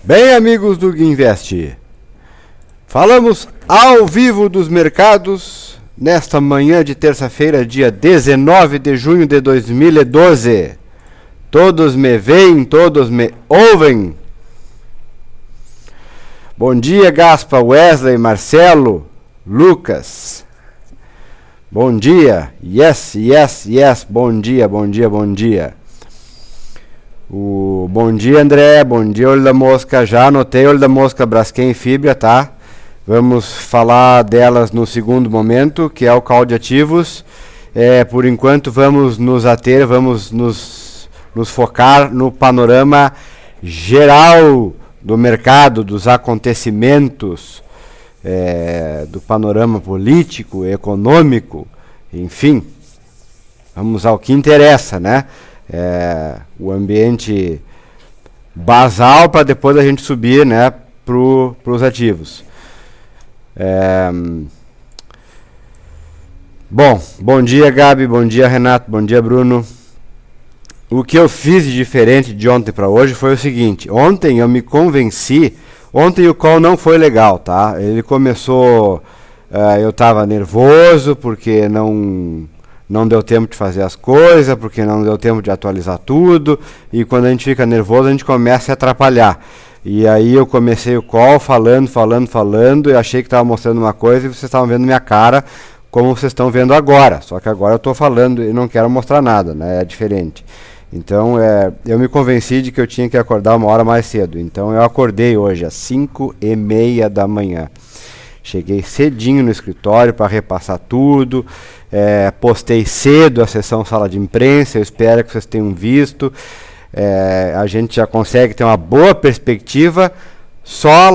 Bem, amigos do Guinvest, falamos ao vivo dos mercados nesta manhã de terça-feira, dia 19 de junho de 2012. Todos me veem, todos me ouvem. Bom dia, Gaspa, Wesley, Marcelo, Lucas. Bom dia, yes, bom dia. Bom dia, André, bom dia, Olho da Mosca. Já anotei Olho da Mosca, Braskem e Fibra, tá? Vamos falar delas no segundo momento, que é o call de ativos. Por enquanto vamos nos ater, vamos nos focar no panorama geral do mercado, dos acontecimentos, do panorama político, econômico, enfim. Vamos ao que interessa, né? O ambiente basal para depois a gente subir, né, para os ativos. Bom dia, Gabi, bom dia, Renato, bom dia, Bruno. O que eu fiz de diferente de ontem para hoje foi o seguinte: ontem eu me convenci, ontem o call não foi legal, tá? Ele começou, eu estava nervoso porque não deu tempo de fazer as coisas, porque não deu tempo de atualizar tudo, e quando a gente fica nervoso a gente começa a atrapalhar. E aí eu comecei o call falando, eu achei que estava mostrando uma coisa e vocês estavam vendo minha cara como vocês estão vendo agora, só que agora eu estou falando e não quero mostrar nada, né? É diferente. Então eu me convenci de que eu tinha que acordar uma hora mais cedo, então eu acordei hoje às 5:30 da manhã. Cheguei cedinho no escritório para repassar tudo, postei cedo a sessão sala de imprensa, eu espero que vocês tenham visto. A gente já consegue ter uma boa perspectiva já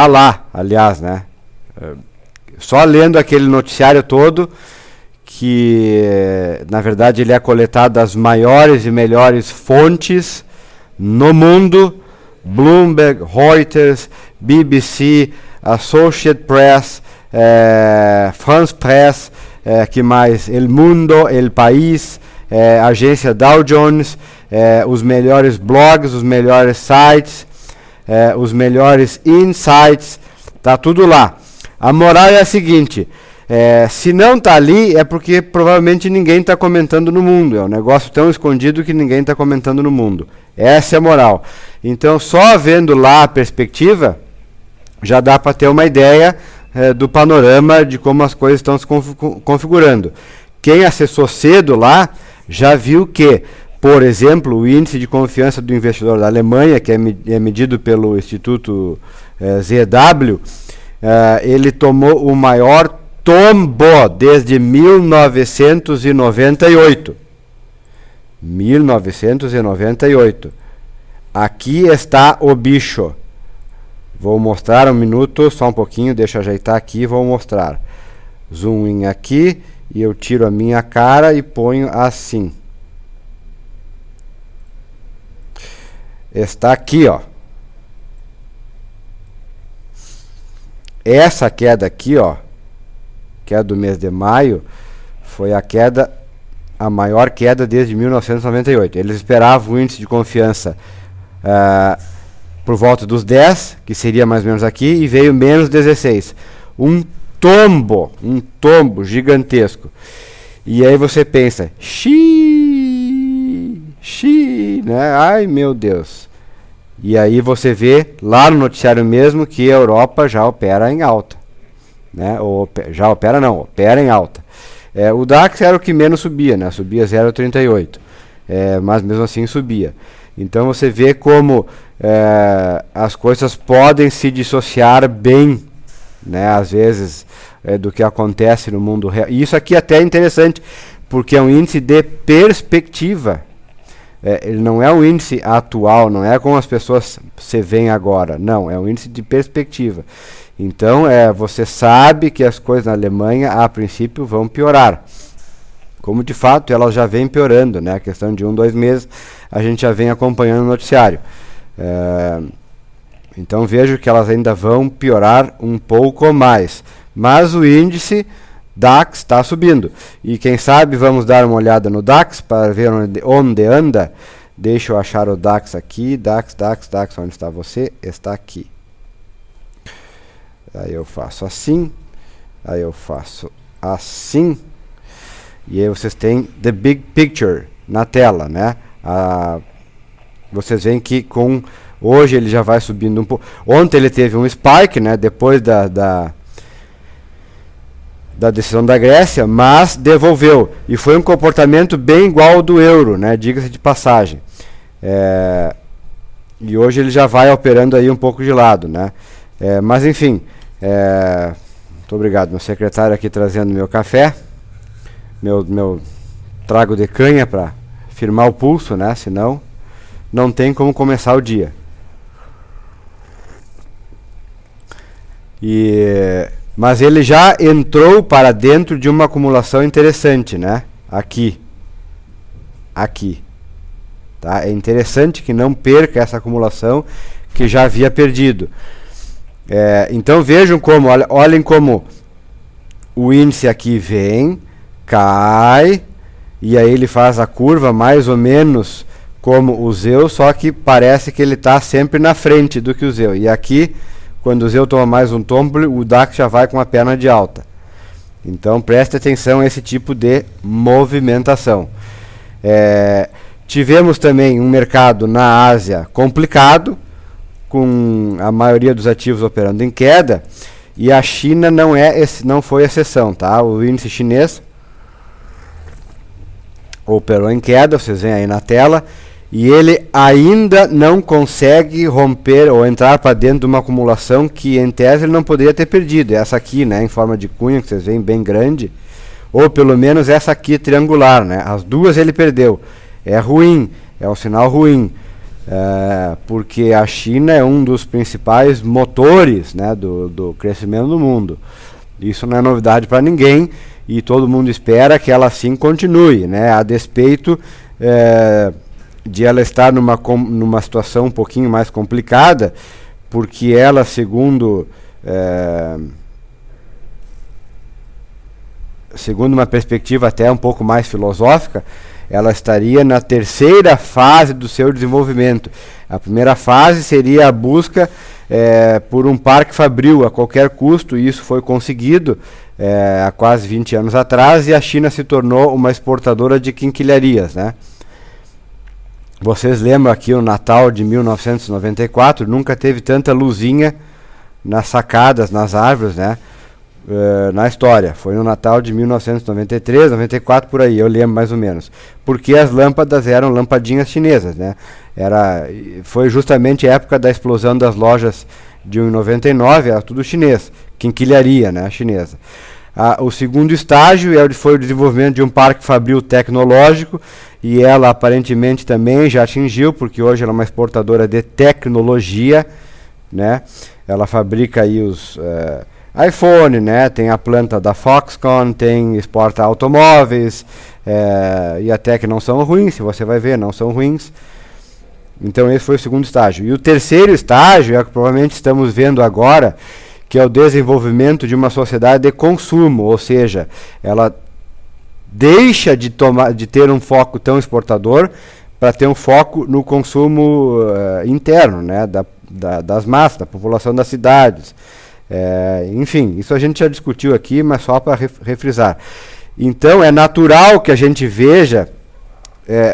lá, aliás, né? Só lendo aquele noticiário todo, que na verdade ele é coletado das maiores e melhores fontes no mundo: Bloomberg, Reuters, BBC, Associated Press, France Press, que mais? El Mundo, El País, agência Dow Jones, os melhores blogs, os melhores sites, os melhores insights, tá tudo lá. A moral é a seguinte: se não tá ali é porque provavelmente ninguém está comentando no mundo. É um negócio tão escondido que ninguém está comentando no mundo. Essa é a moral. Então, só vendo lá a perspectiva, já dá para ter uma ideia do panorama de como as coisas estão se configurando. Quem acessou cedo lá já viu que, por exemplo, o índice de confiança do investidor da Alemanha, que é medido pelo Instituto ZW, ele tomou o maior tombo desde 1998. 1998. Aqui está o bicho. Vou mostrar um minuto, só um pouquinho, deixa eu ajeitar aqui e vou mostrar. Zoom in aqui e eu tiro a minha cara e ponho assim. Está aqui, ó. Essa queda aqui, ó, que é do mês de maio, foi a maior queda desde 1998. Eles esperavam o índice de confiança por volta dos 10, que seria mais ou menos aqui, e veio menos 16. Um tombo gigantesco. E aí você pensa, né? Ai, meu Deus. E aí você vê lá no noticiário mesmo que a Europa já opera em alta, né? Opera em alta. O DAX era o que menos subia, né? Subia 0,38, mas mesmo assim subia. Então você vê como as coisas podem se dissociar bem, né? Às vezes do que acontece no mundo real. E isso aqui até é interessante, porque é um índice de perspectiva. Ele não é um índice atual, não é como as pessoas se veem agora. Não, é um índice de perspectiva. Então, você sabe que as coisas na Alemanha, a princípio, vão piorar. Como, de fato, elas já vêm piorando, né? A questão de 2 meses, a gente já vem acompanhando o noticiário. Então, vejo que elas ainda vão piorar um pouco mais. Mas o índice DAX está subindo. E quem sabe vamos dar uma olhada no DAX para ver onde anda. Deixa eu achar o DAX aqui. DAX, onde está você? Está aqui. Aí eu faço assim. Aí eu faço assim. E aí vocês têm the big picture na tela, né? Vocês veem que hoje ele já vai subindo um pouco. Ontem ele teve um spike, né? Depois da decisão da Grécia, mas devolveu. E foi um comportamento bem igual ao do euro, né? Diga-se de passagem. E hoje ele já vai operando aí um pouco de lado, né? Mas enfim, muito obrigado. Meu secretário aqui trazendo meu café. Meu trago de canha para firmar o pulso, né? Senão não tem como começar o dia. Mas ele já entrou para dentro de uma acumulação interessante, né? Aqui. Tá? É interessante que não perca essa acumulação que já havia perdido. Então vejam como, olhem como o índice aqui vem, cai, e aí ele faz a curva mais ou menos como o ZEU, só que parece que ele está sempre na frente do que o ZEU. E aqui, quando o ZEU toma mais um tombo, o DAX já vai com a perna de alta. Então preste atenção a esse tipo de movimentação. Tivemos também um mercado na Ásia complicado, com a maioria dos ativos operando em queda, e a China não foi exceção, tá? O índice chinês operou em queda, vocês veem aí na tela, e ele ainda não consegue romper ou entrar para dentro de uma acumulação que, em tese, ele não poderia ter perdido. Essa aqui, né, em forma de cunha, que vocês veem bem grande, ou pelo menos essa aqui triangular, né? As duas ele perdeu. É ruim, é um sinal ruim, porque a China é um dos principais motores, né, do crescimento do mundo. Isso não é novidade para ninguém, e todo mundo espera que ela assim continue, né, a despeito de ela estar numa situação um pouquinho mais complicada, porque ela, segundo uma perspectiva até um pouco mais filosófica, ela estaria na terceira fase do seu desenvolvimento. A primeira fase seria a busca por um parque fabril a qualquer custo, e isso foi conseguido há quase 20 anos atrás, e a China se tornou uma exportadora de quinquilharias, né? Vocês lembram aqui o Natal de 1994, nunca teve tanta luzinha nas sacadas, nas árvores, né? Na história. Foi no Natal de 1993, 94, por aí, eu lembro mais ou menos. Porque as lâmpadas eram lampadinhas chinesas, né? Foi justamente a época da explosão das lojas de 1,99, era tudo chinês, quinquilharia, né, chinesa. O segundo estágio foi o desenvolvimento de um parque fabril tecnológico, e ela aparentemente também já atingiu, porque hoje ela é uma exportadora de tecnologia, né? Ela fabrica aí os iPhone, né? Tem a planta da Foxconn, exporta automóveis, e até que não são ruins, se você vai ver, não são ruins. Então esse foi o segundo estágio. E o terceiro estágio é o que provavelmente estamos vendo agora, que é o desenvolvimento de uma sociedade de consumo, ou seja, ela deixa de ter um foco tão exportador para ter um foco no consumo interno, né? Das massas, da população das cidades. Enfim, isso a gente já discutiu aqui, mas só para refrisar. Então é natural que a gente veja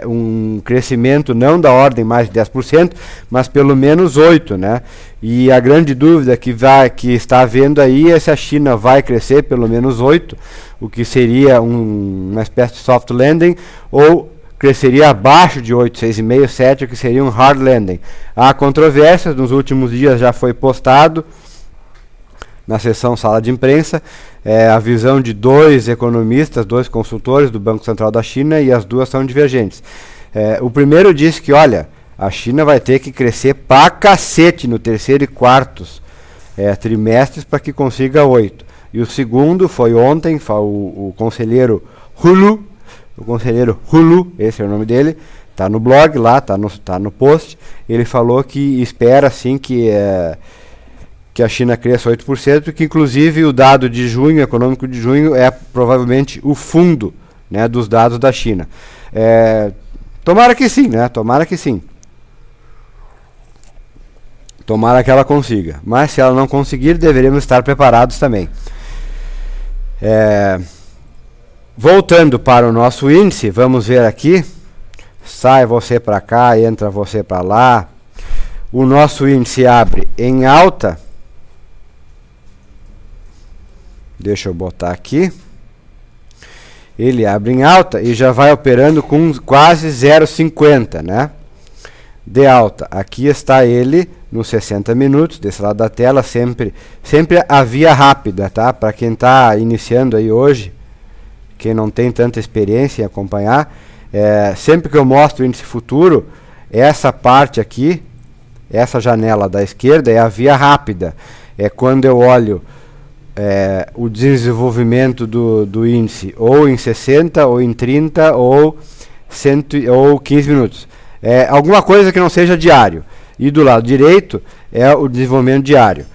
um crescimento não da ordem mais de 10%, mas pelo menos 8%, né? E a grande dúvida que está havendo aí é se a China vai crescer pelo menos 8%, o que seria uma espécie de soft landing, ou cresceria abaixo de 8, 6,5, 7, o que seria um hard landing. Há controvérsias, nos últimos dias já foi postado na sessão sala de imprensa, a visão de dois economistas, dois consultores do Banco Central da China, e as duas são divergentes. O primeiro disse que, olha, a China vai ter que crescer pra cacete no terceiro e quartos trimestres para que consiga 8. E o segundo foi ontem, o conselheiro Hulu, esse é o nome dele, está no blog lá, está no post, ele falou que espera sim que a China cresça 8%, que inclusive o dado de junho, econômico de junho, é provavelmente o fundo, né, dos dados da China. Tomara que sim, né? Tomara que sim. Tomara que ela consiga. Mas se ela não conseguir, deveremos estar preparados também. Voltando para o nosso índice, vamos ver aqui. Sai você para cá, entra você para lá. O nosso índice abre em alta. Deixa eu botar aqui. Ele abre em alta e já vai operando com quase 0,50, né? De alta. Aqui está ele nos 60 minutos, desse lado da tela, sempre a via rápida, tá? Para quem está iniciando aí hoje, quem não tem tanta experiência em acompanhar, sempre que eu mostro o índice futuro, essa parte aqui, essa janela da esquerda é a via rápida. É quando eu olho o desenvolvimento do índice ou em 60, ou em 30, ou 15 minutos. Alguma coisa que não seja diário. E do lado direito é o desenvolvimento diário.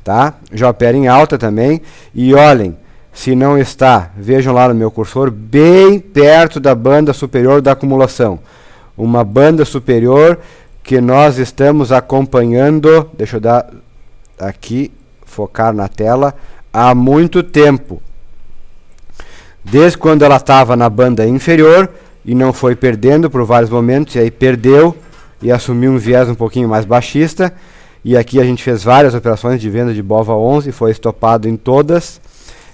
Tá? Já opera em alta também. E olhem, se não está, vejam lá no meu cursor, bem perto da banda superior da acumulação. Uma banda superior que nós estamos acompanhando, deixa eu dar aqui, focar na tela, há muito tempo. Desde quando ela estava na banda inferior e não foi perdendo por vários momentos, e aí perdeu e assumiu um viés um pouquinho mais baixista. E aqui a gente fez várias operações de venda de BOVA11, foi estopado em todas.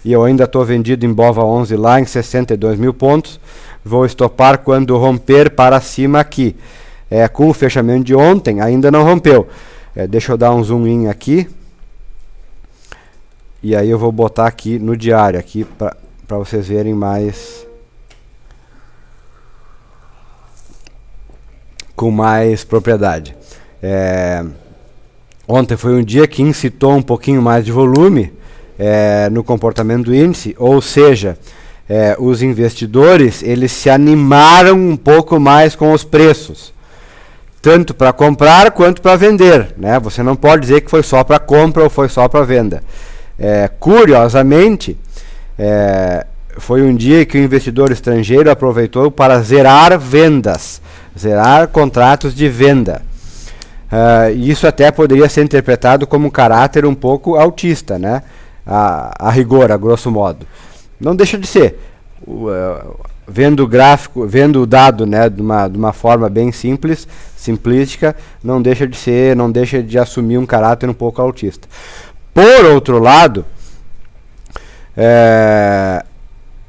E eu ainda estou vendido em BOVA11 lá em 62 mil pontos. Vou estopar quando romper para cima aqui. Com o fechamento de ontem, ainda não rompeu. Deixa eu dar um zoom in aqui. E aí eu vou botar aqui no diário, aqui para vocês verem mais... com mais propriedade. Ontem foi um dia que incitou um pouquinho mais de volume no comportamento do índice, ou seja, os investidores eles se animaram um pouco mais com os preços, tanto para comprar quanto para vender, né? Você não pode dizer que foi só para compra ou foi só para venda. Curiosamente, foi um dia que o investidor estrangeiro aproveitou para zerar vendas, zerar contratos de venda. Isso até poderia ser interpretado como um caráter um pouco autista, né? A rigor, a grosso modo. Não deixa de ser. Vendo o gráfico, vendo o dado, né, de uma forma bem simplística, não deixa de ser, não deixa de assumir um caráter um pouco autista. Por outro lado,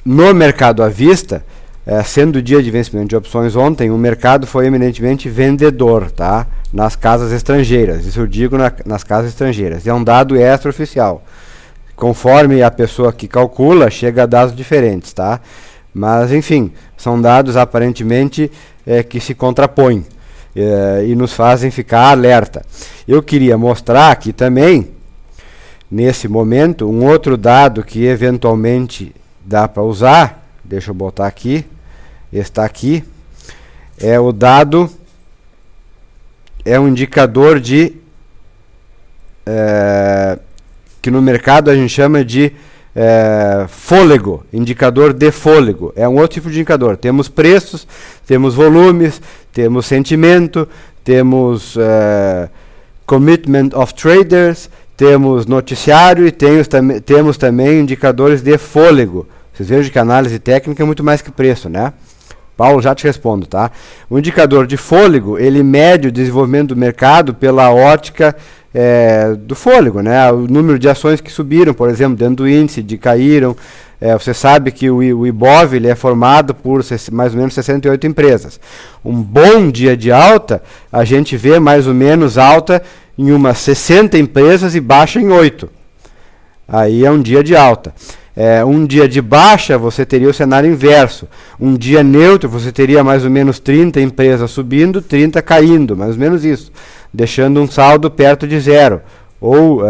no mercado à vista, sendo o dia de vencimento de opções ontem, o mercado foi eminentemente vendedor, tá? Nas casas estrangeiras. Isso eu digo nas casas estrangeiras. É um dado extraoficial. Conforme a pessoa que calcula, chega a dados diferentes, tá? Mas, enfim, são dados aparentemente que se contrapõem e nos fazem ficar alerta. Eu queria mostrar aqui também, nesse momento, um outro dado que eventualmente dá para usar. Deixa eu botar aqui. Está aqui. É o dado, é um indicador de que no mercado a gente chama de fôlego, indicador de fôlego. É um outro tipo de indicador. Temos preços, temos volumes, temos sentimento, temos commitment of traders, temos noticiário e temos também indicadores de fôlego. Vocês vejam que a análise técnica é muito mais que preço, né? Paulo, já te respondo, tá? O indicador de fôlego, ele mede o desenvolvimento do mercado pela ótica do fôlego, né? O número de ações que subiram, por exemplo, dentro do índice, de caíram. Você sabe que o IBOV ele é formado por mais ou menos 68 empresas. Um bom dia de alta, a gente vê mais ou menos alta em umas 60 empresas e baixa em 8. Aí é um dia de alta. Um dia de baixa, você teria o cenário inverso. Um dia neutro, você teria mais ou menos 30 empresas subindo, 30 caindo, mais ou menos isso, deixando um saldo perto de zero. Ou,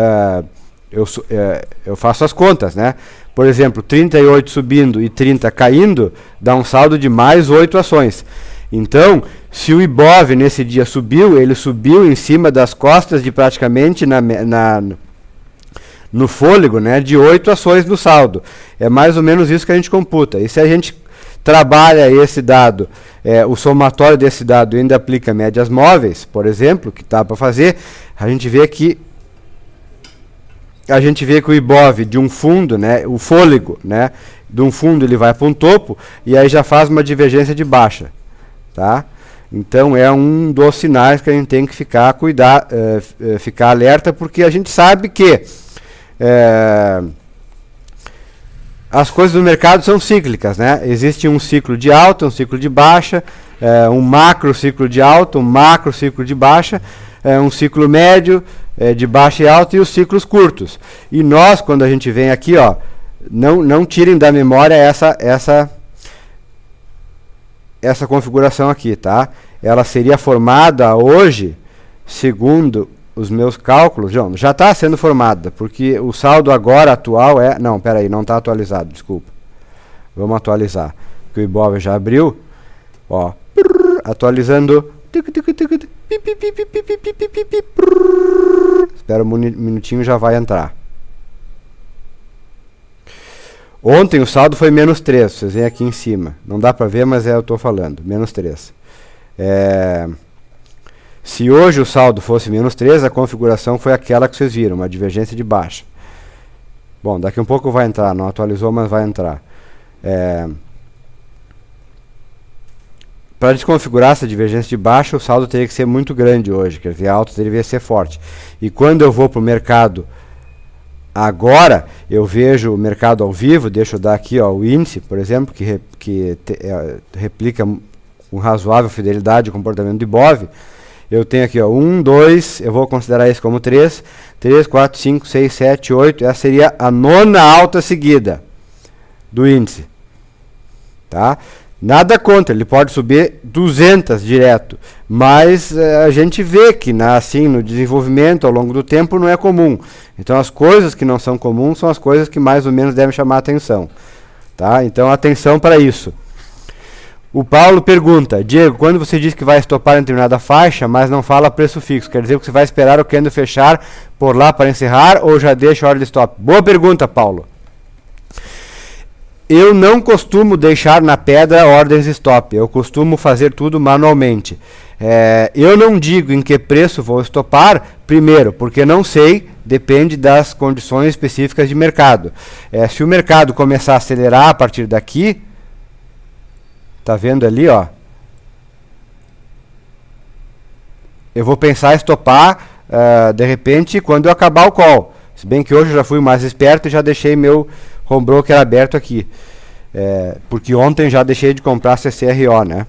eu faço as contas, né? Por exemplo, 38 subindo e 30 caindo, dá um saldo de mais 8 ações. Então, se o IBOV nesse dia subiu, ele subiu em cima das costas de praticamente no fôlego, né, de 8 ações no saldo. É mais ou menos isso que a gente computa. E se a gente trabalha esse dado, o somatório desse dado ainda aplica médias móveis, por exemplo, que está para fazer, a gente vê que o IBOV de um fundo, né, o fôlego, né, de um fundo ele vai para um topo e aí já faz uma divergência de baixa, tá? Então é um dos sinais que a gente tem que ficar alerta, porque a gente sabe que as coisas do mercado são cíclicas, né? Existe um ciclo de alta, um ciclo de baixa, um macro ciclo de alta, um macro ciclo de baixa, um ciclo médio de baixa e alta e os ciclos curtos. E nós, quando a gente vem aqui, ó, não tirem da memória essa configuração aqui, tá? Ela seria formada hoje, segundo os meus cálculos, já está sendo formada, porque o saldo agora atual não, peraí, não está atualizado, desculpa. Vamos atualizar, porque o IBOV já abriu, ó, atualizando. Espera um minutinho, já vai entrar. Ontem o saldo foi menos 3, vocês veem aqui em cima. Não dá para ver, mas eu estou falando, menos 3. Se hoje o saldo fosse menos 3, a configuração foi aquela que vocês viram, uma divergência de baixa. Bom, daqui a um pouco vai entrar, não atualizou, mas vai entrar. Para desconfigurar essa divergência de baixa, o saldo teria que ser muito grande hoje, quer dizer, a alta deveria ser forte. E quando eu vou para o mercado agora, eu vejo o mercado ao vivo, deixa eu dar aqui ó, o índice, por exemplo, que replica com razoável fidelidade o comportamento do IBOV. Eu tenho aqui, ó, 1, 2, eu vou considerar esse como 3, 4, 5, 6, 7, 8, essa seria a 9ª alta seguida do índice. Tá? Nada contra, ele pode subir 200 direto, mas a gente vê que assim, no desenvolvimento, ao longo do tempo, não é comum. Então as coisas que não são comuns são as coisas que mais ou menos devem chamar a atenção. Tá? Então atenção para isso. O Paulo pergunta, Diego, quando você diz que vai estopar em determinada faixa, mas não fala preço fixo, quer dizer que você vai esperar o candle fechar por lá para encerrar ou já deixa a ordem de stop? Boa pergunta, Paulo. Eu não costumo deixar na pedra ordens de stop, eu costumo fazer tudo manualmente. Eu não digo em que preço vou estopar, primeiro, porque não sei, depende das condições específicas de mercado. Se o mercado começar a acelerar a partir daqui, tá vendo ali, ó? Eu vou pensar em estopar, de repente, quando eu acabar o call. Se bem que hoje eu já fui mais esperto e já deixei meu home broker aberto aqui. Porque ontem já deixei de comprar CCRO, né?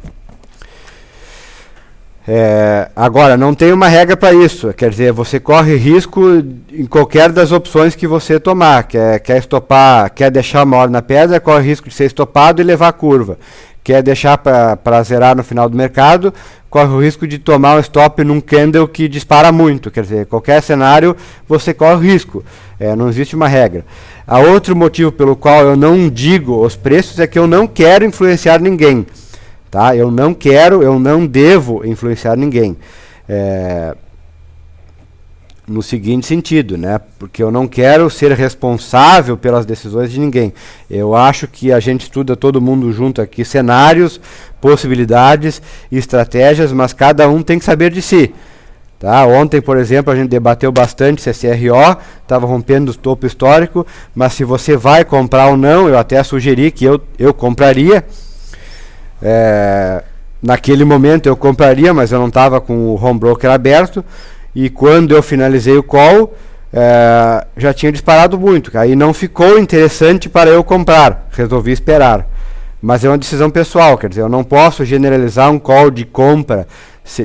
Agora, não tem uma regra para isso. Quer dizer, você corre risco em qualquer das opções que você tomar. Quer estopar, quer deixar uma hora na pedra, corre risco de ser estopado e levar a curva. Quer deixar para zerar no final do mercado, corre o risco de tomar um stop num candle que dispara muito. Quer dizer, qualquer cenário você corre o risco. Não existe uma regra. A outro motivo pelo qual eu não digo os preços é que eu não quero influenciar ninguém. Tá? Eu não devo influenciar ninguém. No seguinte sentido, né? Porque eu não quero ser responsável pelas decisões de ninguém. Eu acho que a gente estuda todo mundo junto aqui cenários, possibilidades e estratégias, mas cada um tem que saber de si. Tá? Ontem, por exemplo, a gente debateu bastante CCRO, estava rompendo o topo histórico, mas se você vai comprar ou não, eu até sugeri que eu compraria. Naquele momento eu compraria, mas eu não estava com o home broker aberto. E quando eu finalizei o call, já tinha disparado muito. Aí não ficou interessante para eu comprar. Resolvi esperar. Mas é uma decisão pessoal. Quer dizer, eu não posso generalizar um call de compra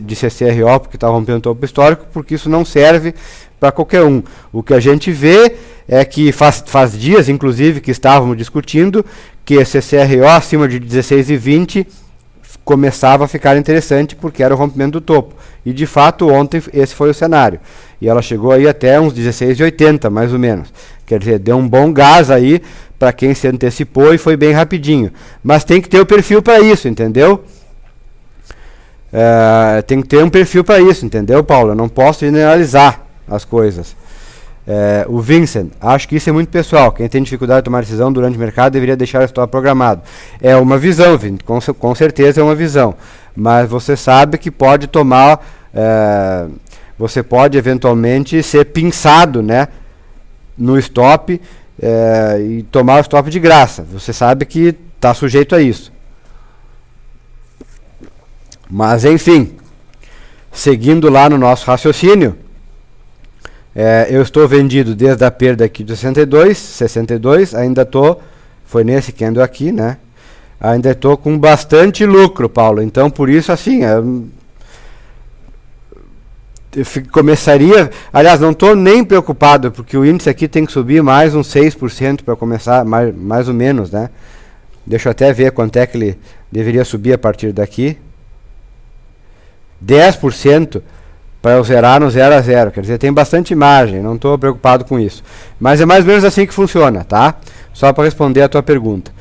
de CCRO porque está rompendo o topo histórico, porque isso não serve para qualquer um. O que a gente vê é que faz dias, inclusive, que estávamos discutindo que CCRO acima de 16,20 começava a ficar interessante porque era o rompimento do topo. E de fato ontem esse foi o cenário. E ela chegou aí até uns 16,80 mais ou menos. Quer dizer, deu um bom gás aí para quem se antecipou e foi bem rapidinho. Mas tem que ter o perfil para isso, entendeu? Tem que ter um perfil para isso, entendeu, Paulo? Eu não posso generalizar as coisas. O Vincent, acho que isso é muito pessoal. Quem tem dificuldade de tomar decisão durante o mercado deveria deixar o stop programado. É uma visão, Vincent, com certeza é uma visão. Mas você sabe que pode tomar, você pode eventualmente ser pinçado, né, no stop e tomar o stop de graça. Você sabe que está sujeito a isso. Mas enfim, seguindo lá no nosso raciocínio, eu estou vendido desde a perda aqui de 62, ainda estou, foi nesse candle aqui, né? Ainda estou com bastante lucro, Paulo. Então, por isso, assim, começaria... Aliás, não estou nem preocupado, porque o índice aqui tem que subir mais uns 6% para começar, mais ou menos, né? Deixa eu até ver quanto é que ele deveria subir a partir daqui. 10%. Para eu zerar no 0 a 0, quer dizer, tem bastante margem, não estou preocupado com isso. Mas é mais ou menos assim que funciona, tá? Só para responder a tua pergunta.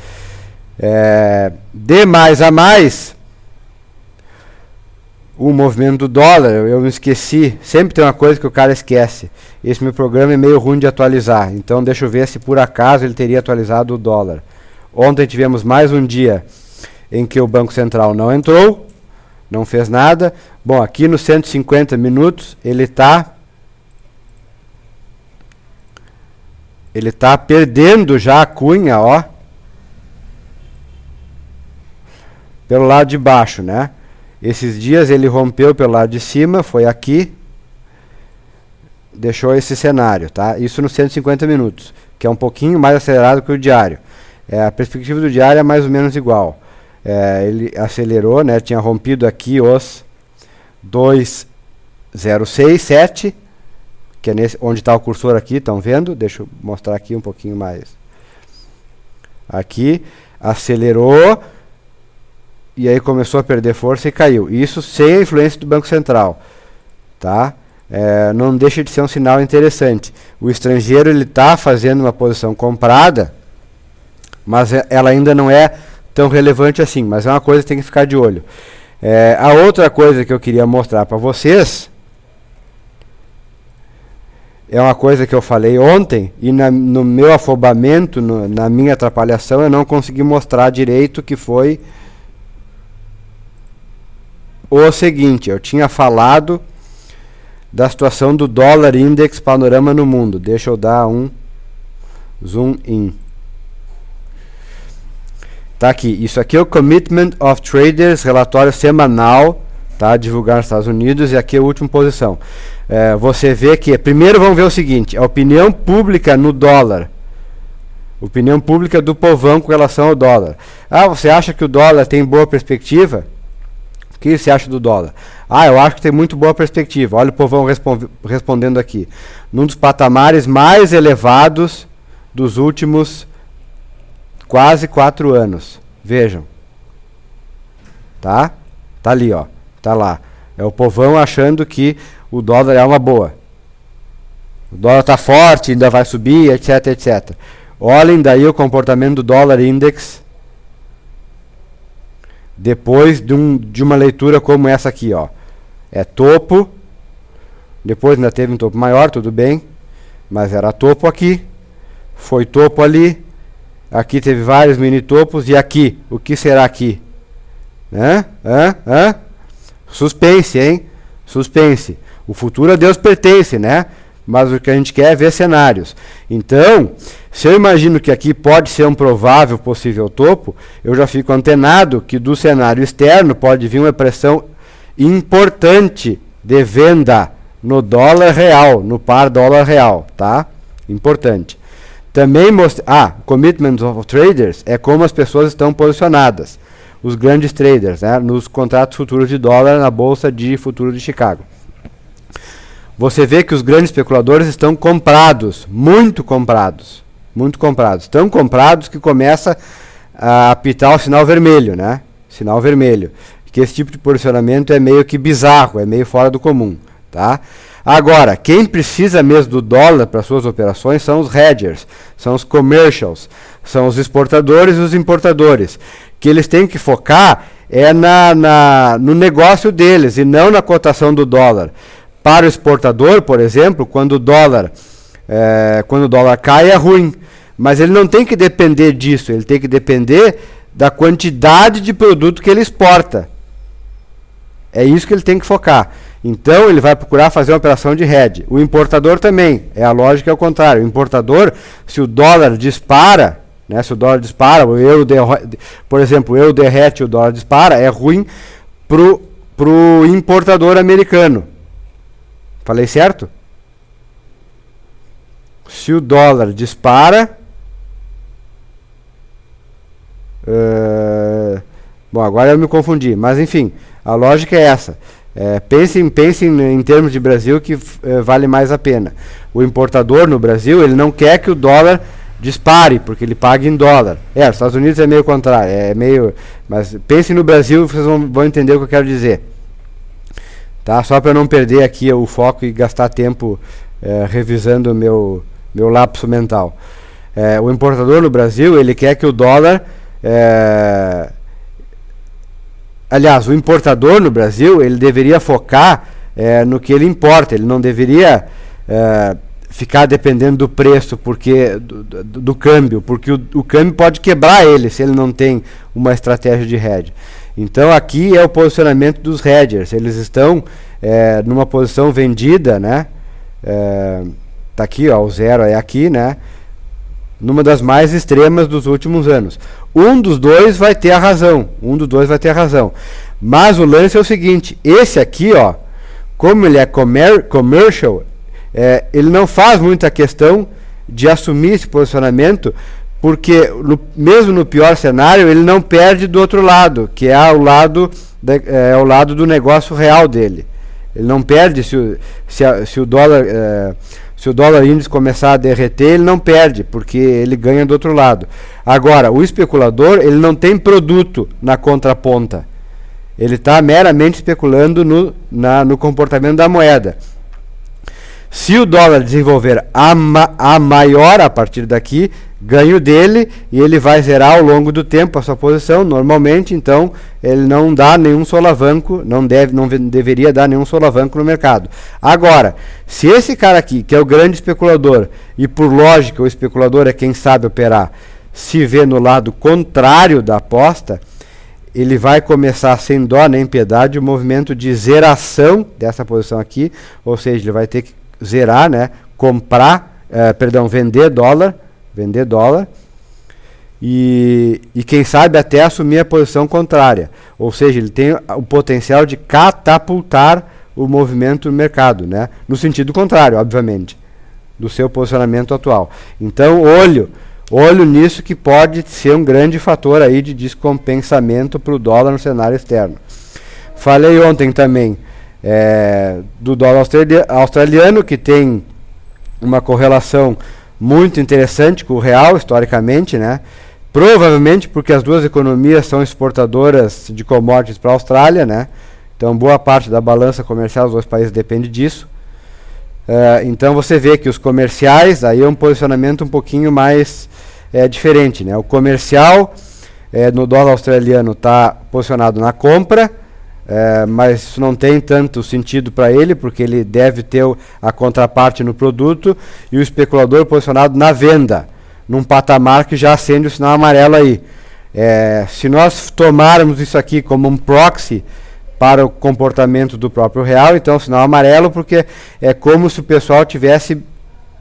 De mais a mais, o movimento do dólar, eu me esqueci, sempre tem uma coisa que o cara esquece. Esse meu programa é meio ruim de atualizar, então deixa eu ver se por acaso ele teria atualizado o dólar. Ontem tivemos mais um dia em que o Banco Central não entrou, não fez nada. Bom, aqui nos 150 minutos ele está perdendo já a cunha, ó, pelo lado de baixo, né? Esses dias ele rompeu pelo lado de cima, foi aqui, deixou esse cenário, tá? Isso nos 150 minutos, que é um pouquinho mais acelerado que o diário. A perspectiva do diário é mais ou menos igual. Ele acelerou, né? Tinha rompido aqui os 2,067, que é nesse, onde está o cursor aqui, estão vendo? Deixa eu mostrar aqui um pouquinho mais. Aqui, acelerou, e aí começou a perder força e caiu. Isso sem a influência do Banco Central, tá? Não deixa de ser um sinal interessante. O estrangeiro ele está fazendo uma posição comprada, mas ela ainda não é tão relevante assim, mas é uma coisa que tem que ficar de olho. A outra coisa que eu queria mostrar para vocês é uma coisa que eu falei ontem e no meu afobamento, na minha atrapalhação, eu não consegui mostrar direito, que foi o seguinte: eu tinha falado da situação do dólar index panorama no mundo. Deixa eu dar um zoom in. Tá aqui, isso aqui é o Commitment of Traders, relatório semanal, tá, divulgado nos Estados Unidos, e aqui é a última posição. Você vê que, primeiro vamos ver o seguinte, a opinião pública no dólar, opinião pública do povão com relação ao dólar. Você acha que o dólar tem boa perspectiva? O que você acha do dólar? Eu acho que tem muito boa perspectiva. Olha o povão respondendo aqui. Num dos patamares mais elevados dos últimos quase 4 anos. Vejam. Tá? Tá ali, ó. Tá lá. É o povão achando que o dólar é uma boa. O dólar tá forte, ainda vai subir, etc, etc. Olhem daí o comportamento do dólar index depois de uma leitura como essa aqui, ó. É topo. Depois ainda teve um topo maior, tudo bem. Mas era topo aqui. Foi topo ali. Aqui teve vários mini topos. E aqui, o que será aqui? Suspense, hein? Suspense. O futuro a Deus pertence, né? Mas o que a gente quer é ver cenários. Então, se eu imagino que aqui pode ser um provável possível topo, eu já fico antenado que do cenário externo pode vir uma pressão importante de venda no dólar real, no par dólar real, tá? Importante. Também Commitment of Traders é como as pessoas estão posicionadas, os grandes traders, né, nos contratos futuros de dólar na Bolsa de Futuros de Chicago. Você vê que os grandes especuladores estão comprados, muito comprados, tão comprados que começa a apitar o sinal vermelho, né? Sinal vermelho. Que esse tipo de posicionamento é meio que bizarro, é meio fora do comum, tá? Agora, quem precisa mesmo do dólar para suas operações são os hedgers, são os commercials, são os exportadores e os importadores. Que eles têm que focar no negócio deles e não na cotação do dólar. Para o exportador, por exemplo, quando o dólar quando o dólar cai, é ruim. Mas ele não tem que depender disso, ele tem que depender da quantidade de produto que ele exporta. É isso que ele tem que focar. Então ele vai procurar fazer uma operação de hedge. O importador também, a lógica é o contrário. O importador, se o dólar dispara, né, se o dólar dispara, por exemplo, o euro derrete, o dólar dispara, é ruim pro importador americano. Falei certo? Se o dólar dispara... bom, agora eu me confundi, mas enfim, a lógica é essa. Pense em termos de Brasil, que vale mais a pena. O importador no Brasil, ele não quer que o dólar dispare, porque ele paga em dólar. Os Estados Unidos é meio contrário, mas pense no Brasil, vocês vão entender o que eu quero dizer. Tá? Só para não perder aqui o foco e gastar tempo revisando o meu lapso mental. O importador no Brasil, ele quer que o dólar... Aliás, o importador no Brasil, ele deveria focar no que ele importa. Ele não deveria ficar dependendo do preço, porque do câmbio, porque o câmbio pode quebrar ele se ele não tem uma estratégia de hedge. Então aqui é o posicionamento dos hedgers. Eles estão numa posição vendida, né? Tá aqui, ó, o zero é aqui, né? Numa das mais extremas dos últimos anos. Um dos dois vai ter a razão. Mas o lance é o seguinte: esse aqui, ó, como ele é commercial, ele não faz muita questão de assumir esse posicionamento, porque mesmo no pior cenário, ele não perde do outro lado, que é o lado do negócio real dele. Ele não perde se o dólar índice começar a derreter, ele não perde, porque ele ganha do outro lado. Agora, o especulador, ele não tem produto na contraponta. Ele está meramente especulando no comportamento da moeda. Se o dólar desenvolver a maior a partir daqui, ganho dele, e ele vai zerar ao longo do tempo a sua posição, normalmente. Então ele não dá nenhum solavanco, não deveria dar nenhum solavanco no mercado. Agora, se esse cara aqui, que é o grande especulador, e por lógica o especulador é quem sabe operar, se vê no lado contrário da aposta, ele vai começar sem dó nem piedade o movimento de zeração dessa posição aqui, ou seja, ele vai ter que zerar, né, vender dólar, e quem sabe até assumir a posição contrária, ou seja, ele tem o potencial de catapultar o movimento no mercado, né, no sentido contrário, obviamente, do seu posicionamento atual. Então, olho nisso, que pode ser um grande fator aí de descompensamento para o dólar no cenário externo. Falei ontem também do dólar australiano, que tem uma correlação muito interessante com o real, historicamente, né? Provavelmente porque as duas economias são exportadoras de commodities para a Austrália, né? Então boa parte da balança comercial dos dois países depende disso. Então você vê que os comerciais, aí é um posicionamento um pouquinho mais diferente, né? O comercial no dólar australiano está posicionado na compra, mas isso não tem tanto sentido para ele, porque ele deve ter a contraparte no produto, e o especulador posicionado na venda, num patamar que já acende o sinal amarelo aí. Se nós tomarmos isso aqui como um proxy para o comportamento do próprio real, então sinal amarelo, porque é como se o pessoal tivesse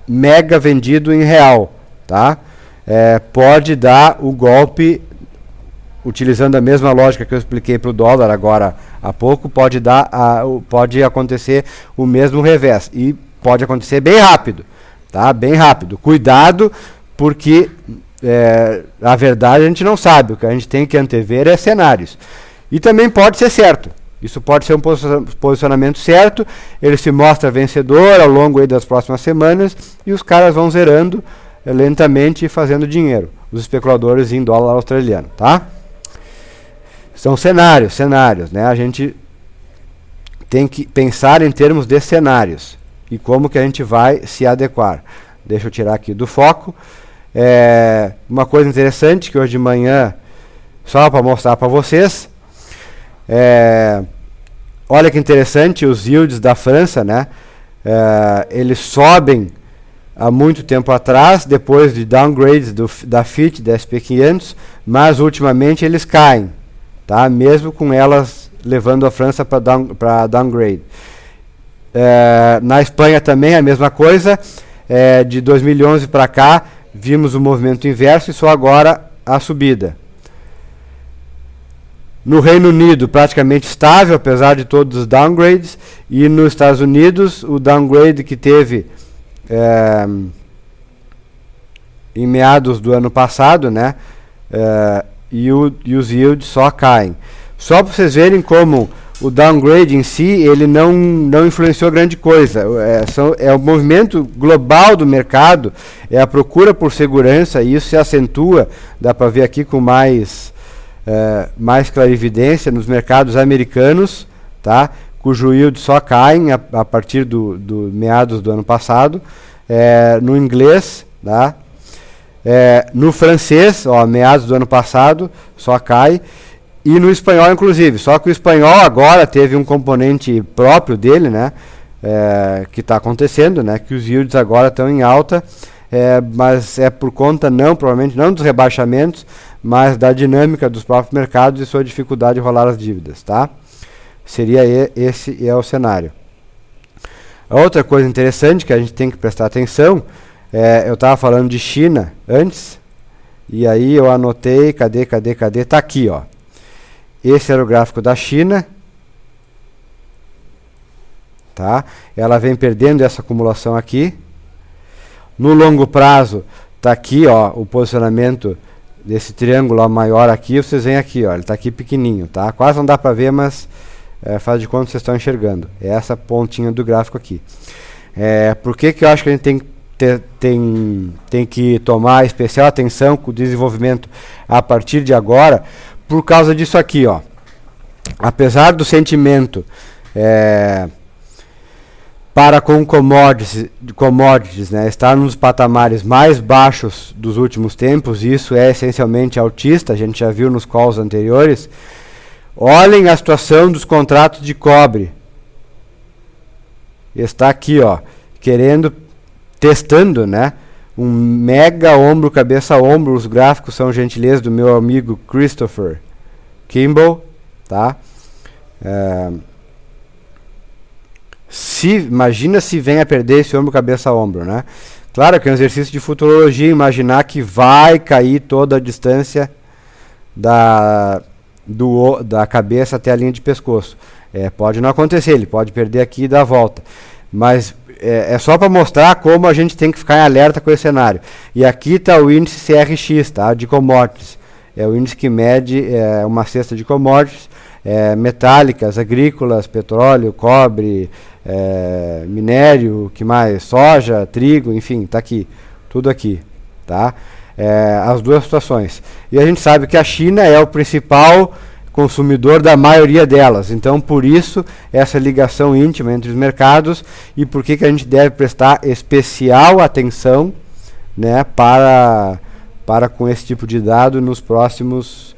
mega vendido em real, tá? Pode dar o golpe, utilizando a mesma lógica que eu expliquei para o dólar agora há pouco, pode acontecer o mesmo revés, e pode acontecer bem rápido, tá? Bem rápido. Cuidado, porque a verdade a gente não sabe, o que a gente tem que antever é cenários. E também pode ser certo. Isso pode ser um posicionamento certo, ele se mostra vencedor ao longo aí das próximas semanas, e os caras vão zerando lentamente e fazendo dinheiro, os especuladores em dólar australiano, tá? São cenários, né? A gente tem que pensar em termos de cenários e como que a gente vai se adequar. Deixa eu tirar aqui do foco. Uma coisa interessante que hoje de manhã, só para mostrar para vocês, olha que interessante, os yields da França, né? Eles sobem há muito tempo atrás, depois de downgrades da FIT, da SP500, mas ultimamente eles caem, tá? Mesmo com elas levando a França para downgrade. Na Espanha também a mesma coisa, de 2011 para cá vimos o movimento inverso e só agora a subida. No Reino Unido praticamente estável, apesar de todos os downgrades, e nos Estados Unidos o downgrade que teve em meados do ano passado, né, e os yields só caem. Só para vocês verem como o downgrade em si, ele não influenciou grande coisa. É o movimento global do mercado, é a procura por segurança, e isso se acentua, dá para ver aqui com mais clarividência nos mercados americanos, tá? Cujo yield só caem a partir do meados do ano passado. No inglês, tá? No francês, meados do ano passado, só cai. E no espanhol, inclusive. Só que o espanhol agora teve um componente próprio dele, né? Que está acontecendo, né? Que os yields agora estão em alta, mas é por conta, provavelmente não dos rebaixamentos, mas da dinâmica dos próprios mercados e sua dificuldade de rolar as dívidas, tá? Esse é o cenário. A outra coisa interessante que a gente tem que prestar atenção, eu estava falando de China antes, e aí eu anotei, cadê? Tá aqui, ó. Esse era o gráfico da China, tá? Ela vem perdendo essa acumulação aqui. No longo prazo, tá aqui, ó, o posicionamento desse triângulo maior aqui. Vocês veem aqui, ó, ele tá aqui pequenininho, tá? Quase não dá para ver, mas faz de conta que vocês estão enxergando. É essa pontinha do gráfico aqui. Por que eu acho que a gente tem que tomar especial atenção com o desenvolvimento a partir de agora? Por causa disso aqui, ó. Apesar do sentimento para com commodities, né, estar nos patamares mais baixos dos últimos tempos, isso é essencialmente altista, a gente já viu nos calls anteriores. Olhem a situação dos contratos de cobre. Está aqui, ó, testando, né, um mega ombro, cabeça ombro. Os gráficos são gentileza do meu amigo Christopher Kimball, tá? Imagina se vem a perder esse ombro, cabeça ombro, né? Claro que é um exercício de futurologia imaginar que vai cair toda a distância da cabeça até a linha de pescoço. Pode não acontecer, ele pode perder aqui e dar a volta, mas é só para mostrar como a gente tem que ficar em alerta com esse cenário. E aqui está o índice CRX, tá? De commodities. É o índice que mede uma cesta de commodities, metálicas, agrícolas, petróleo, cobre, minério, que mais? Soja, trigo, enfim, está aqui. Tudo aqui, tá? As duas situações. E a gente sabe que a China é o principal consumidor da maioria delas. Então, por isso, essa ligação íntima entre os mercados, e por que a gente deve prestar especial atenção, né, para com esse tipo de dado nos próximos...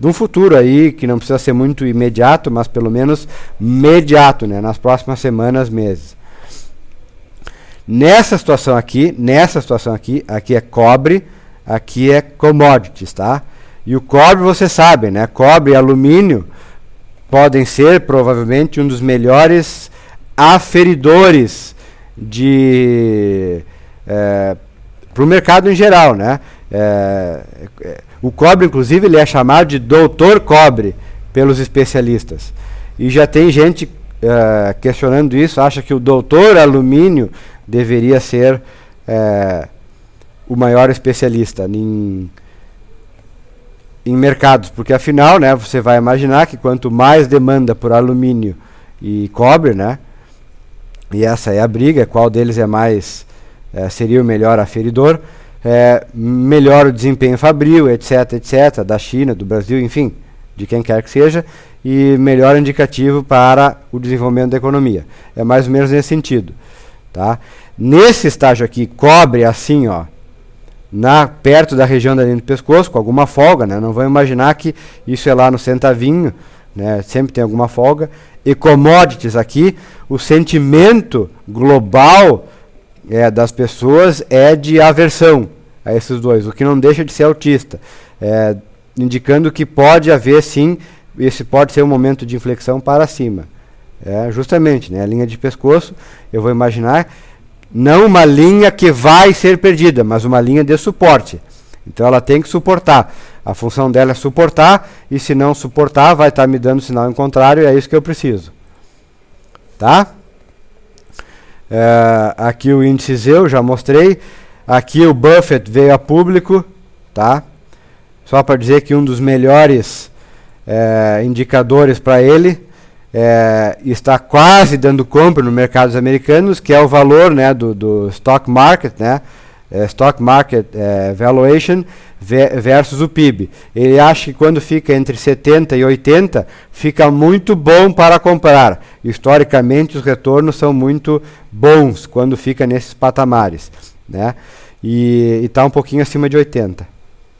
no futuro aí, que não precisa ser muito imediato, mas pelo menos mediato, né, nas próximas semanas, meses. Nessa situação aqui, aqui é cobre, aqui é commodities, tá? E o cobre, você sabe, né? Cobre e alumínio podem ser provavelmente um dos melhores aferidores para o mercado em geral, né? O cobre, inclusive, ele é chamado de doutor cobre pelos especialistas. E já tem gente questionando isso, acha que o doutor alumínio deveria ser o maior especialista em mercados, porque afinal, né, você vai imaginar que quanto mais demanda por alumínio e cobre, né, e essa é a briga, qual deles é mais seria o melhor aferidor, melhor o desempenho fabril, etc, da China, do Brasil, enfim, de quem quer que seja, e melhor indicativo para o desenvolvimento da economia. É mais ou menos nesse sentido, tá? Nesse estágio aqui, cobre assim, ó, perto da região da linha do pescoço, com alguma folga, né? Não vamos imaginar que isso é lá no centavinho, né? Sempre tem alguma folga. E commodities aqui, o sentimento global das pessoas é de aversão a esses dois, o que não deixa de ser autista, indicando que pode haver sim, esse pode ser um momento de inflexão para cima. Justamente, né, a linha de pescoço, eu vou imaginar, não uma linha que vai ser perdida, mas uma linha de suporte. Então ela tem que suportar. A função dela é suportar, e se não suportar, vai estar me dando sinal em contrário, e é isso que eu preciso. Tá? Aqui o índice ZEU, já mostrei. Aqui o Buffett veio a público, tá? Só para dizer que um dos melhores indicadores para ele está quase dando compra no mercados americanos, que é o valor, né, do stock market, né? Stock market valuation versus o PIB. Ele acha que quando fica entre 70 e 80, fica muito bom para comprar. Historicamente, os retornos são muito bons quando fica nesses patamares, né? E está um pouquinho acima de 80.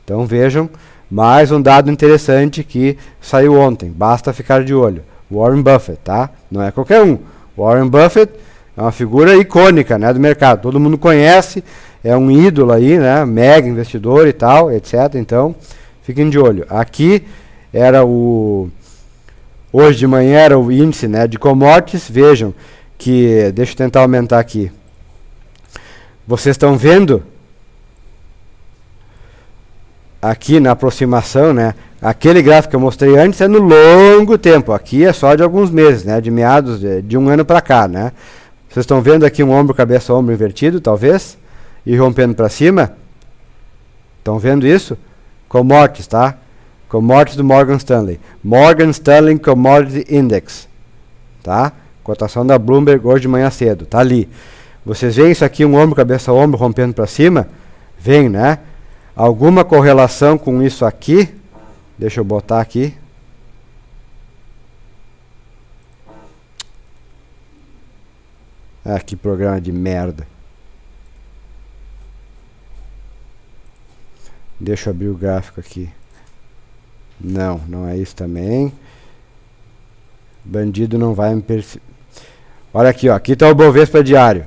Então vejam, mais um dado interessante que saiu ontem. Basta ficar de olho. Warren Buffett, tá? Não é qualquer um. Warren Buffett é uma figura icônica, né, do mercado. Todo mundo conhece, é um ídolo aí, né, mega investidor e tal, etc. Então, fiquem de olho. Aqui era hoje de manhã era o índice, né, de commodities. Vejam que, deixa eu tentar aumentar aqui. Vocês estão vendo aqui na aproximação, né? Aquele gráfico que eu mostrei antes é no longo tempo. Aqui é só de alguns meses, né? De meados de um ano para cá, né? Vocês estão vendo aqui um ombro, cabeça, ombro invertido, talvez, e rompendo para cima. Estão vendo isso? Commodities, tá? Commodities do Morgan Stanley. Morgan Stanley Commodity Index, tá? Cotação da Bloomberg hoje de manhã cedo, tá ali. Vocês veem isso aqui, um ombro, cabeça, ombro rompendo para cima? Vem, né? Alguma correlação com isso aqui? Deixa eu botar aqui. Ah, que programa de merda. Deixa eu abrir o gráfico aqui. Não, não é isso também. Bandido não vai me perceber. Olha aqui, ó. Aqui está o Bovespa diário.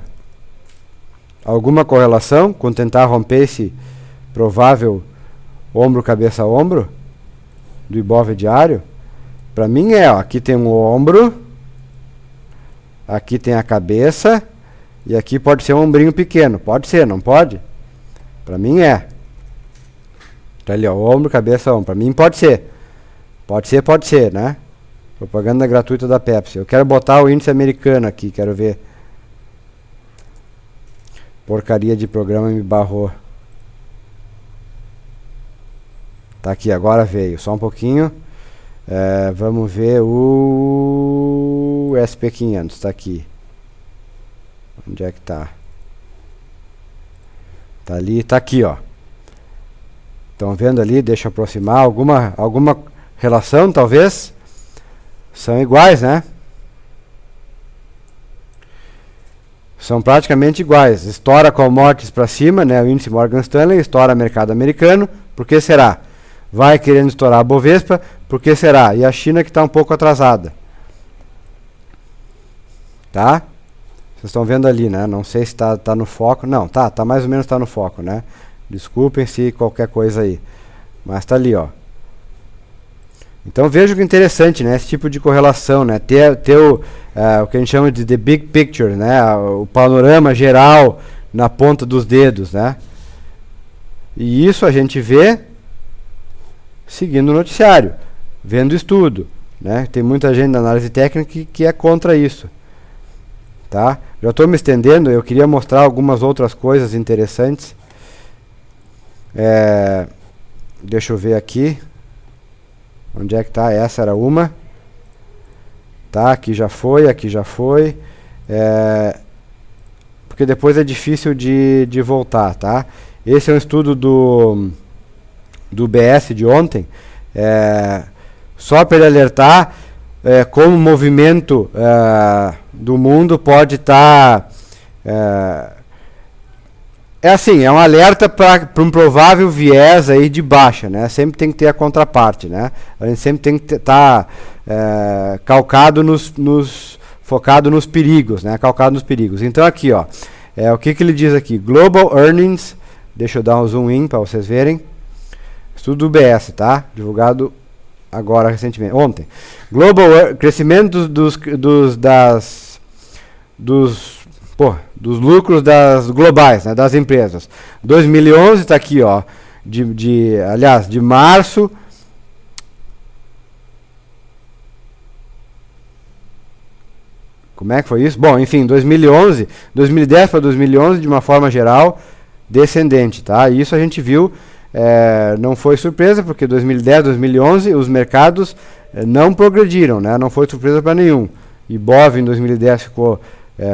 Alguma correlação com tentar romper esse provável ombro, cabeça, ombro do Ibov diário? Para mim ó, aqui tem um ombro, aqui tem a cabeça, e aqui pode ser um ombrinho pequeno. Pode ser, não pode? Para mim tá ali, ó, ombro, cabeça, ombro. Para mim pode ser. Pode ser, né? Propaganda gratuita da Pepsi. Eu quero botar o índice americano aqui, quero ver. Porcaria de programa me barrou. Tá aqui, agora veio. Só um pouquinho. Vamos ver o SP500. Tá aqui. Onde é que tá? Tá ali, tá aqui, ó. Estão vendo ali? Deixa eu aproximar. Alguma relação, talvez? São iguais, né? São praticamente iguais. Estoura commodities para cima, né? O índice Morgan Stanley, estoura mercado americano. Por que será? Vai querendo estourar a Bovespa, por que será? E a China que está um pouco atrasada. Tá? Vocês estão vendo ali, né? Não sei se tá no foco. Não, tá mais ou menos no foco, né? Desculpem se qualquer coisa aí. Mas tá ali, ó. Então veja que interessante, né? Esse tipo de correlação, né? Ter o que a gente chama de the big picture, né? O panorama geral na ponta dos dedos, né? E isso a gente vê seguindo o noticiário, vendo estudo, né? Tem muita gente na análise técnica que é contra isso, tá? Já estou me estendendo, eu queria mostrar algumas outras coisas interessantes. Deixa eu ver aqui. Onde é que tá? Essa era uma. Tá, aqui já foi. Porque depois é difícil de voltar, tá? Esse é um estudo do BS de ontem, só para ele alertar como o movimento do mundo pode estar... assim, é um alerta para um provável viés aí de baixa, né? Sempre tem que ter a contraparte, né? A gente sempre tem que estar calcado focado nos perigos, né? Calcado nos perigos. Então aqui, ó, O que ele diz aqui? Global Earnings, deixa eu dar um zoom in para vocês verem. Estudo do UBS, tá? Divulgado agora recentemente, ontem. Global crescimento dos lucros das globais, né, das empresas. 2011 está aqui, ó, aliás, de março. Como é que foi isso? Bom, enfim, 2011, 2010 para 2011, de uma forma geral, descendente, tá? Isso a gente viu, não foi surpresa, porque 2010, 2011, os mercados não progrediram, né? Não foi surpresa para nenhum. Ibov em 2010 ficou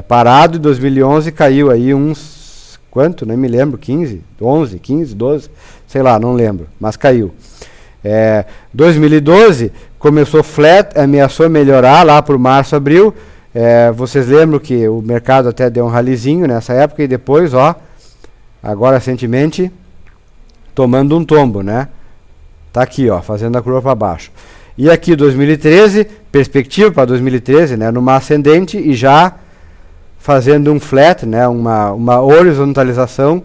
parado, e 2011 caiu aí uns, quanto? Nem me lembro, 15, 11, 15, 12, sei lá, não lembro, mas caiu. 2012 começou flat, ameaçou melhorar lá por março, abril. Vocês lembram que o mercado até deu um ralizinho nessa época e depois, ó, agora recentemente, tomando um tombo, né? Tá aqui, ó, fazendo a curva para baixo. E aqui 2013, perspectiva para 2013, né, numa ascendente e já fazendo um flat, né, uma horizontalização,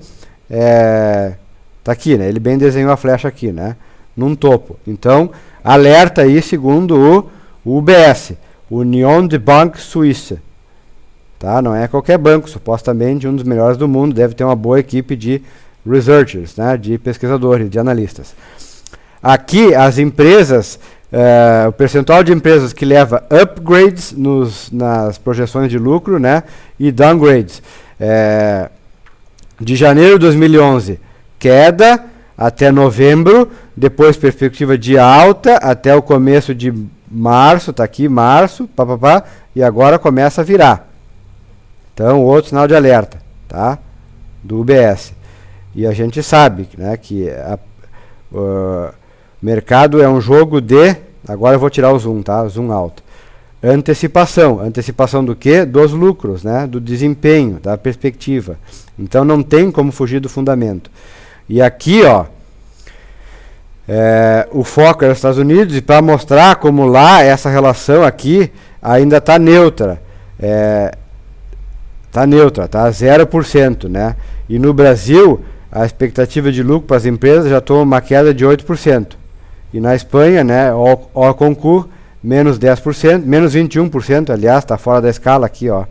tá aqui, né? Ele bem desenhou a flecha aqui, né? Num topo. Então, alerta aí segundo o UBS. Union de Banque Suisse, tá? Não é qualquer banco, supostamente um dos melhores do mundo, deve ter uma boa equipe de researchers, né? De pesquisadores, de analistas. Aqui as empresas, o percentual de empresas que leva upgrades nas projeções de lucro, né? E downgrades. De janeiro de 2011, queda até novembro, depois perspectiva de alta até o começo de março, tá aqui, março, e agora começa a virar. Então, outro sinal de alerta, tá? Do UBS. E a gente sabe, né, que o mercado é um jogo de, agora eu vou tirar o zoom, tá? Zoom alto. Antecipação. Antecipação do quê? Dos lucros, né? Do desempenho, da perspectiva. Então, não tem como fugir do fundamento. E aqui, ó, o foco é os Estados Unidos, e para mostrar como lá essa relação aqui ainda está neutra. Está neutra, tá 0%, né? E no Brasil, a expectativa de lucro para as empresas já toma uma queda de 8%. E na Espanha, né, o concurso, menos 10%, menos 21%, aliás, está fora da escala aqui, ó.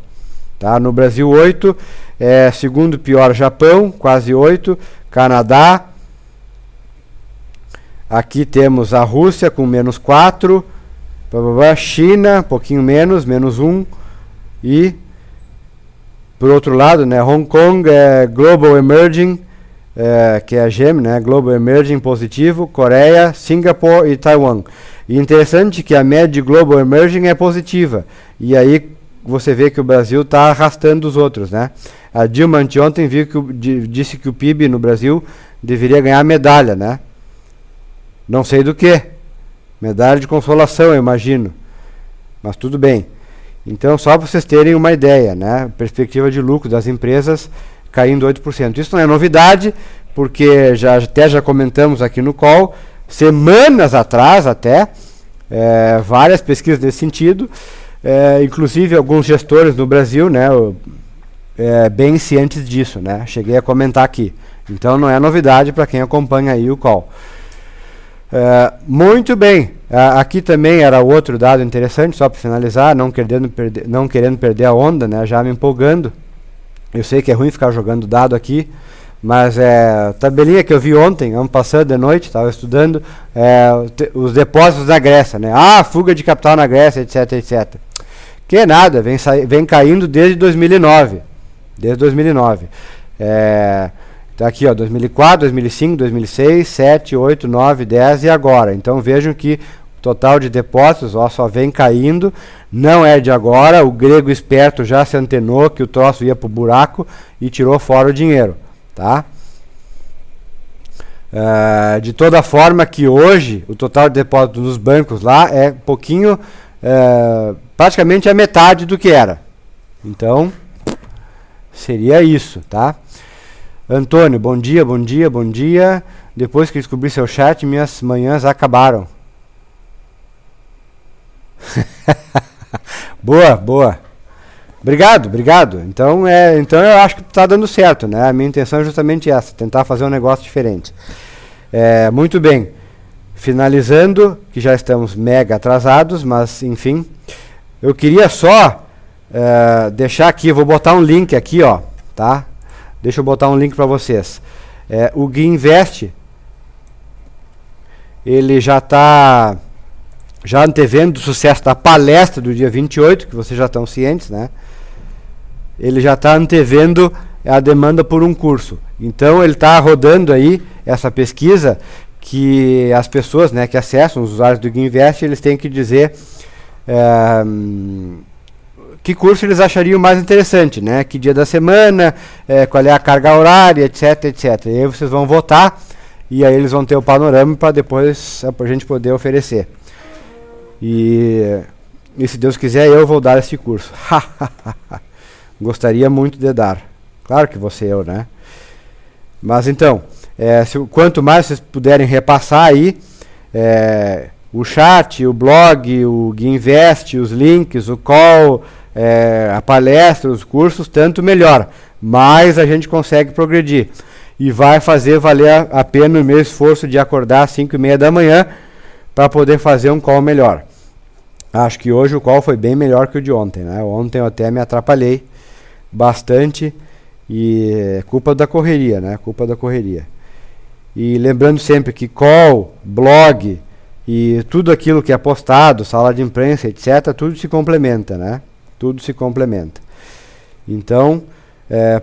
Tá? No Brasil, 8%, segundo pior Japão, quase 8%, Canadá. Aqui temos a Rússia com menos 4%, China, um pouquinho menos 1%, e, por outro lado, né, Hong Kong, Global Emerging, que é a GEM, né, Global Emerging positivo, Coreia, Singapura e Taiwan. E interessante que a média de Global Emerging é positiva, e aí você vê que o Brasil está arrastando os outros, né? A Dilma anteontem disse que o PIB no Brasil deveria ganhar medalha, né? Não sei do que. Medalha de consolação, eu imagino. Mas tudo bem. Então, só para vocês terem uma ideia, né? Perspectiva de lucro das empresas caindo 8%. Isso não é novidade, porque já comentamos aqui no call, semanas atrás até, várias pesquisas nesse sentido, inclusive alguns gestores no Brasil, né? Bem cientes disso, né? Cheguei a comentar aqui. Então, não é novidade para quem acompanha aí o call. Muito bem, aqui também era outro dado interessante, só para finalizar, não querendo perder a onda, né, já me empolgando. Eu sei que é ruim ficar jogando dado aqui, mas tabelinha que eu vi ontem, ano passado de noite, estava estudando os depósitos da Grécia, né? Fuga de capital na Grécia, etc, etc. Que nada, vem caindo desde 2009. Desde 2009. Tá aqui, ó, 2004, 2005, 2006, 2007, 2008, 2009, 2010 e agora. Então vejam que o total de depósitos, ó, só vem caindo, não é de agora. O grego esperto já se antenou que o troço ia para o buraco e tirou fora o dinheiro, tá? De toda forma que hoje o total de depósitos nos bancos lá é um pouquinho, praticamente a metade do que era. Então, seria isso, tá? Antônio, bom dia, bom dia, bom dia. Depois que descobri seu chat, minhas manhãs acabaram. Boa, boa. Obrigado, obrigado. Então eu acho que está dando certo, né? A minha intenção é justamente essa, tentar fazer um negócio diferente. Muito bem. Finalizando, que já estamos mega atrasados, mas enfim, eu queria só deixar aqui, vou botar um link aqui, ó, tá? Deixa eu botar um link para vocês. O Gui Invest, ele já está antevendo o sucesso da palestra do dia 28, que vocês já estão cientes, né? Ele já está antevendo a demanda por um curso. Então ele está rodando aí essa pesquisa que as pessoas, né, que acessam, os usuários do Gui Invest, eles têm que dizer que curso eles achariam mais interessante, né? Que dia da semana, qual é a carga horária, etc, etc. E aí vocês vão votar e aí eles vão ter o panorama para depois a gente poder oferecer. E se Deus quiser, eu vou dar esse curso. Gostaria muito de dar. Claro que você eu, né? Mas então, quanto mais vocês puderem repassar aí, o chat, o blog, o Gui Invest, os links, o call, a palestra, os cursos, tanto melhor. Mais a gente consegue progredir. E vai fazer valer a pena o meu esforço de acordar às 5h30 da manhã para poder fazer um call melhor. Acho que hoje o call foi bem melhor que o de ontem, né? Ontem eu até me atrapalhei bastante e culpa da correria, né? Culpa da correria. E lembrando sempre que call, blog e tudo aquilo que é postado, sala de imprensa, etc, tudo se complementa, né? Tudo se complementa. Então,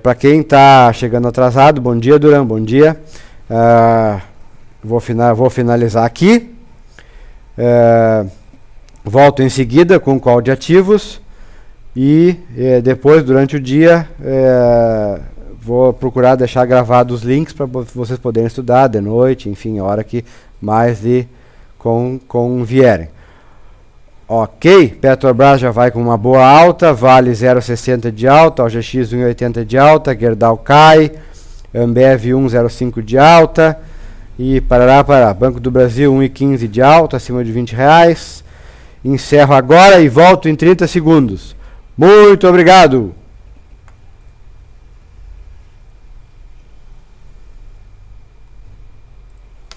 para quem está chegando atrasado, bom dia, Duran, bom dia. Vou finalizar aqui. Volto em seguida com o call de ativos e depois, durante o dia, vou procurar deixar gravados os links para vocês poderem estudar de noite, enfim, a hora que mais vierem. Ok, Petrobras já vai com uma boa alta, Vale 0,60 de alta, OGX 1,80 de alta, Gerdau cai, Ambev 1,05 de alta e parará, Banco do Brasil 1,15 de alta, acima de R$20. Encerro agora e volto em 30 segundos. Muito obrigado!